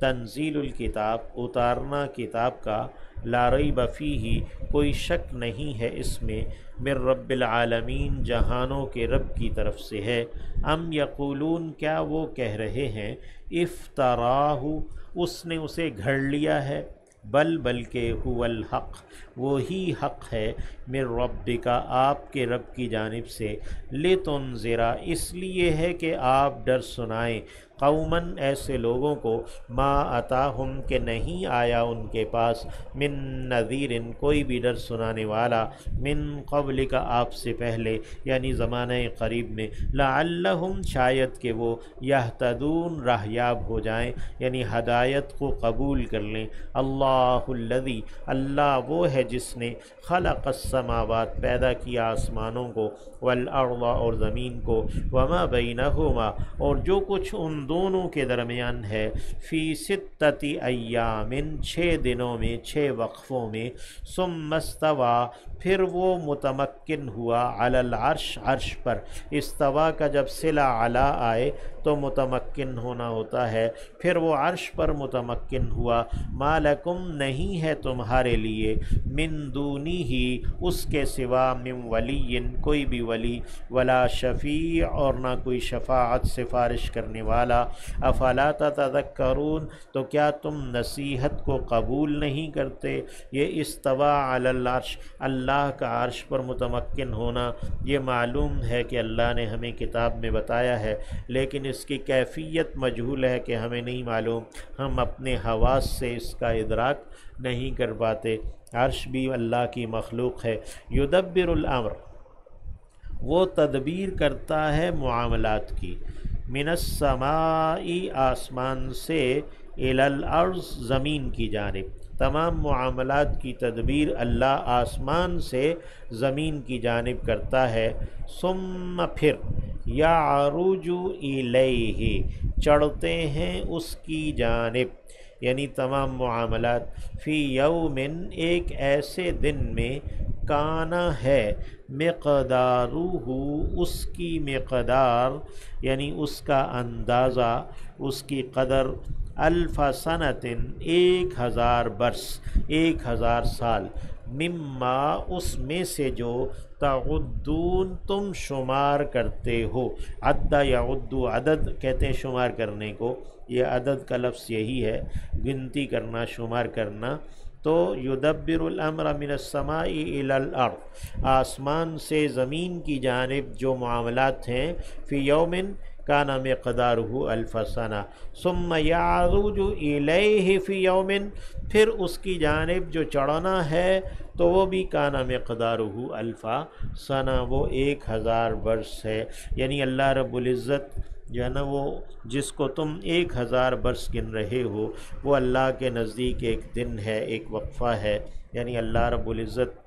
تنزیل الکتاب اتارنا کتاب کا، لا ریب فیہ کوئی شک نہیں ہے اس میں، من رب العالمین جہانوں کے رب کی طرف سے ہے، ام یقولون کیا وہ کہہ رہے ہیں، افتراہ اس نے اسے گھڑ لیا ہے، بلکہ هو الحق وہی حق ہے، من ربک آپ کے رب کی جانب سے، لتنذر اس لیے ہے کہ آپ ڈر سنائیں، قوماً ایسے لوگوں کو، ما اتاہم کہ نہیں آیا ان کے پاس، من نذیر کوئی بھی ڈر سنانے والا، من قبل کا آپ سے پہلے یعنی زمانہ قریب میں، لعلہم شاید کہ وہ یہتدون راہیاب ہو جائیں یعنی ہدایت کو قبول کر لیں۔ اللہ الذی اللہ وہ ہے جس نے خلق السماوات پیدا کیا آسمانوں کو، والارض اور زمین کو، وما بینہما اور جو کچھ ان دونوں کے درمیان ہے، فی ستۃ ایام 6 دنوں میں 6 وقفوں میں، ثم استوی پھر وہ متمکن ہوا، علی العرش عرش پر، استوا کا جب صلہ علی آئے تو متمکن ہونا ہوتا ہے، پھر وہ عرش پر متمکن ہوا، ما لکم نہیں ہے تمہارے لیے، من دونہ اس کے سوا، من ولی کوئی بھی ولی، ولا شفیع اور نہ کوئی شفاعت سفارش کرنے والا، افلا تتذکرون تو کیا تم نصیحت کو قبول نہیں کرتے۔ یہ استوا علی العرش اللہ کا عرش پر متمکن ہونا، یہ معلوم ہے کہ اللہ نے ہمیں کتاب میں بتایا ہے، لیکن اس کی کیفیت مجہول ہے کہ ہمیں نہیں معلوم، ہم اپنے حواس سے اس کا ادراک نہیں کر پاتے۔ عرش بھی اللہ کی مخلوق ہے۔ یدبر الامر وہ تدبیر کرتا ہے معاملات کی، من السماء آسمان سے، الی الارض زمین کی جانب، تمام معاملات کی تدبیر اللہ آسمان سے زمین کی جانب کرتا ہے، ثم پھر، یعرج الیہ چڑھتے ہیں اس کی جانب یعنی تمام معاملات، فی یوم ایک ایسے دن میں، کانا ہے، مقدارہ اس کی مقدار یعنی اس کا اندازہ، اس کی قدر، الف سنۃ 1000 برس 1000 سال، مما اس میں سے جو، تعدون تم شمار کرتے ہو، عد یعد عدد کہتے ہیں شمار کرنے کو، یہ عدد کا لفظ یہی ہے، گنتی کرنا شمار کرنا۔ تو یدبر الامر من السماء الی الارض آسمان سے زمین کی جانب جو معاملات ہیں، فی یوم کان مقدارہ الف سنہ، ثم یعرج الیہ فی یوم پھر اس کی جانب جو چڑھنا ہے تو وہ بھی کان مقدارہ الف سنہ وہ 1000 برس ہے، یعنی اللہ رب العزت جو ہے نا وہ جس کو تم 1000 برس گن رہے ہو، وہ اللہ کے نزدیک ایک دن ہے، ایک وقفہ ہے، یعنی اللہ رب العزت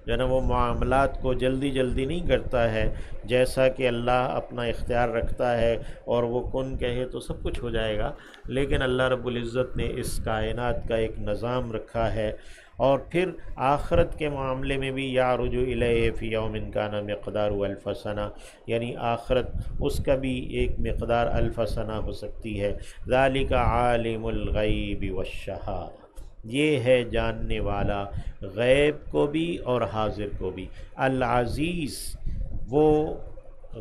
جو ہے نا وہ معاملات کو جلدی جلدی نہیں کرتا ہے، جیسا کہ اللہ اپنا اختیار رکھتا ہے اور وہ کن کہے تو سب کچھ ہو جائے گا، لیکن اللہ رب العزت نے اس کائنات کا ایک نظام رکھا ہے۔ اور پھر آخرت کے معاملے میں بھی، یعرج الیہ فی یوم کان مقدارہ الف سنہ یعنی آخرت اس کا بھی ایک مقدار الف سنہ ہو سکتی ہے۔ ذالک عالم الغیب والشہادہ یہ ہے جاننے والا غیب کو بھی اور حاضر کو بھی، العزیز وہ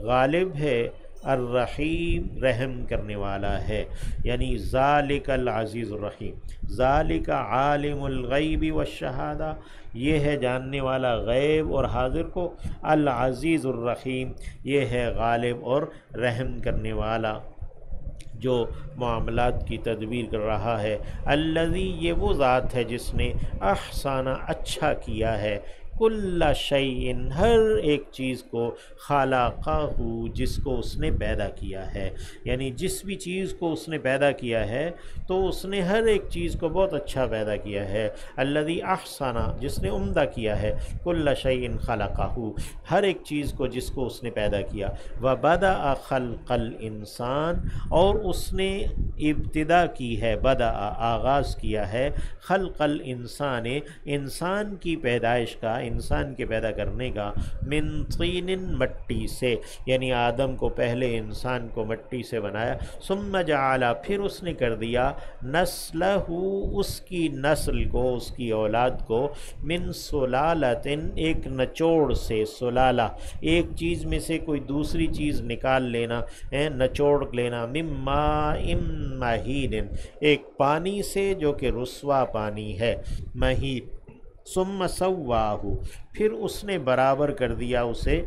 غالب ہے، الرحیم رحم کرنے والا ہے، یعنی ذالک العزیز الرحیم، ذالک عالم الغیب والشہادہ یہ ہے جاننے والا غیب اور حاضر کو، العزیز الرحیم یہ ہے غالب اور رحم کرنے والا جو معاملات کی تدبیر کر رہا ہے۔ الذی یہ وہ ذات ہے جس نے، احسن اچھا کیا ہے، کل شیء ہر ایک چیز کو، خلقہ جس کو اس نے پیدا کیا ہے، یعنی جس بھی چیز کو اس نے پیدا کیا ہے تو اس نے ہر ایک چیز کو بہت اچھا پیدا کیا ہے۔ الذی احسن جس نے عمدہ کیا ہے، کل شیء خلقہ ہر ایک چیز کو جس کو اس نے پیدا کیا، وبدأ خلق الانسان اور اس نے ابتدا کی ہے، بدأ آغاز کیا ہے، خلق الانسان انسان کی پیدائش کا، انسان کے پیدا کرنے کا، من طین مٹی سے، یعنی آدم کو پہلے انسان کو مٹی سے بنایا، ثم جعل پھر اس نے کر دیا نسلہ اس کی نسل کو، اس کی اولاد کو، من سلالۃ ایک نچوڑ سے، سلالہ ایک چیز میں سے کوئی دوسری چیز نکال لینا، نچوڑ لینا، من ماء مہین ایک پانی سے جو کہ رسوا پانی ہے، مہین، ثم سواہ پھر اس نے برابر کر دیا اسے،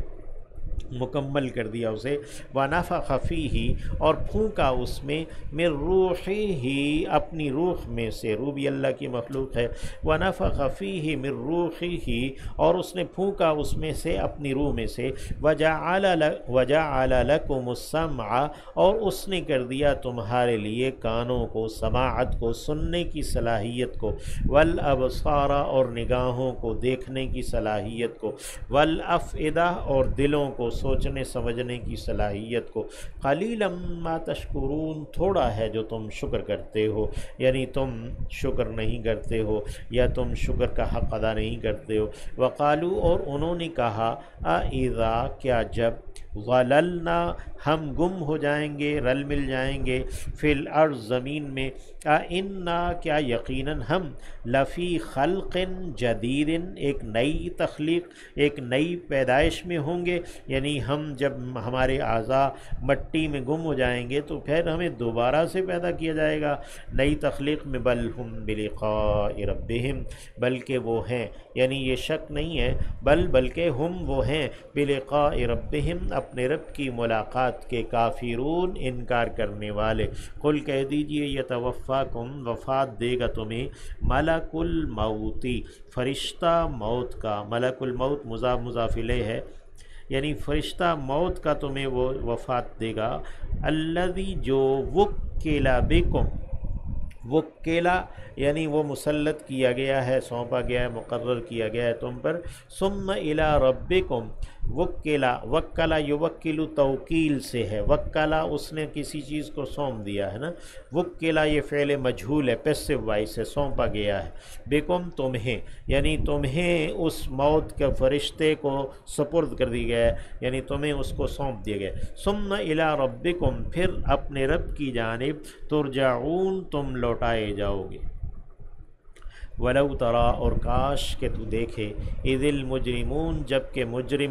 مکمل کر دیا اسے، ونفخ فیہ اور پھونکا اس میں، من روحہ اپنی روح میں سے، روح بھی اللہ کی مخلوق ہے، ونفخ فیہ من روحہ اور اس نے پھونکا اس میں سے اپنی روح میں سے، وجعل لکم السمع اور اس نے کر دیا تمہارے لیے کانوں کو، سماعت کو، سننے کی صلاحیت کو، والابصار اور نگاہوں کو، دیکھنے کی صلاحیت کو، والافئدہ اور دلوں کو، سوچنے سمجھنے کی صلاحیت کو، قلیلا ما تشکرون تھوڑا ہے جو تم شکر کرتے ہو، یعنی تم شکر نہیں کرتے ہو یا تم شکر کا حق ادا نہیں کرتے ہو۔ وقالو اور انہوں نے کہا، اذا کیا جب، ضللنا ہم گم ہو جائیں گے، رل مل جائیں گے، فی الارض زمین میں، انا کیا یقیناً ہم، لفی خلق جدید ایک نئی تخلیق، ایک نئی پیدائش میں ہوں گے، یعنی ہم جب ہمارے اعضاء مٹی میں گم ہو جائیں گے تو پھر ہمیں دوبارہ سے پیدا کیا جائے گا نئی تخلیق میں، بل ہم بلقاء ربہم بلکہ وہ ہیں، یعنی یہ شک نہیں ہے، بلکہ ہم وہ ہیں، بلقاء ربہم اپنے رب کی ملاقات کے، کافرون انکار کرنے والے۔ قل کہہ دیجئے یتوفاکم وفات دے گا تمہیں، ملک الموت فرشتہ موت کا، ملک الموت مضاف مضاف الیہ ہے، یعنی فرشتہ موت کا تمہیں وہ وفات دے گا، الذی جو وکل بکم، وکیلا یعنی وہ مسلط کیا گیا ہے، سونپا گیا ہے، مقرر کیا گیا ہے تم پر، ثم الی ربکم، وکلا وکلا یوکل توکیل سے ہے، وکلا اس نے کسی چیز کو سونپ دیا ہے نا، وکلا یہ فعل مجہول ہے، پیسو وائس ہے، سونپا گیا ہے، بکم تمہیں، یعنی تمہیں اس موت کے فرشتے کو سپرد کر دی گیا ہے، یعنی تمہیں اس کو سونپ دیا گیا، ثم الی ربکم پھر اپنے رب کی جانب، ترجعون تم لوٹائے جاؤ گے۔ وَلَوْ تَرَى اور کاش کہ تو دیکھے، اِذِ الْمُجْرِمُونَ جب کہ مجرم